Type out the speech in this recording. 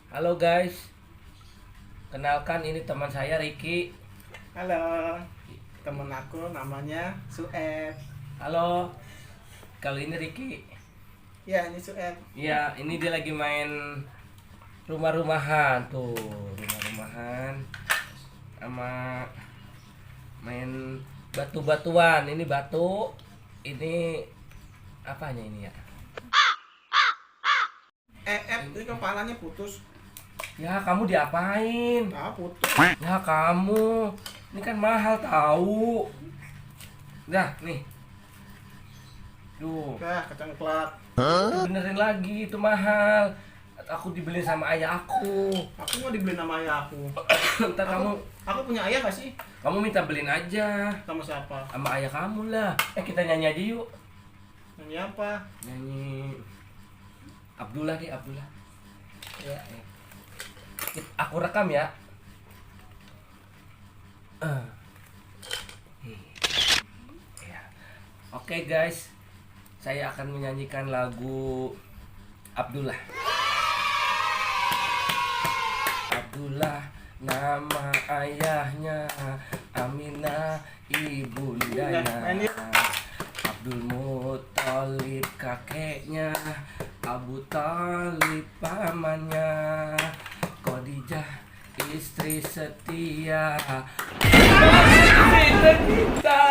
Halo guys, kenalkan ini teman saya Ricky. Halo, temen aku namanya Sueb. Halo, kali ini Ricky. Ya, ini Sueb. Ya, ini dia lagi main rumah-rumahan tuh, rumah-rumahan sama main batu-batuan. Ini batu, ini apanya ini ya? Ini kepalanya putus. Ya kamu diapain? Ah, putus. Ya kamu, ini kan mahal tahu. Dah nih, duh. Nah, kecengklak. Benerin lagi, itu mahal. Aku dibeliin sama ayah aku. Aku mau dibeliin sama ayah aku. Ntar kamu Aku punya ayah gak sih? minta beliin aja Sama siapa? sama ayah kamu lah. Kita nyanyi aja yuk. Nyanyi apa? Nyanyi Abdullah deh, Abdullah. Ya. Aku rekam ya. Ya. Oke guys, saya akan menyanyikan lagu Abdullah. Abdullah nama ayahnya, Aminah ibundanya, Abdul Muthalib kakeknya, Abu Thalib pamannya, Khadijah istri setia, kita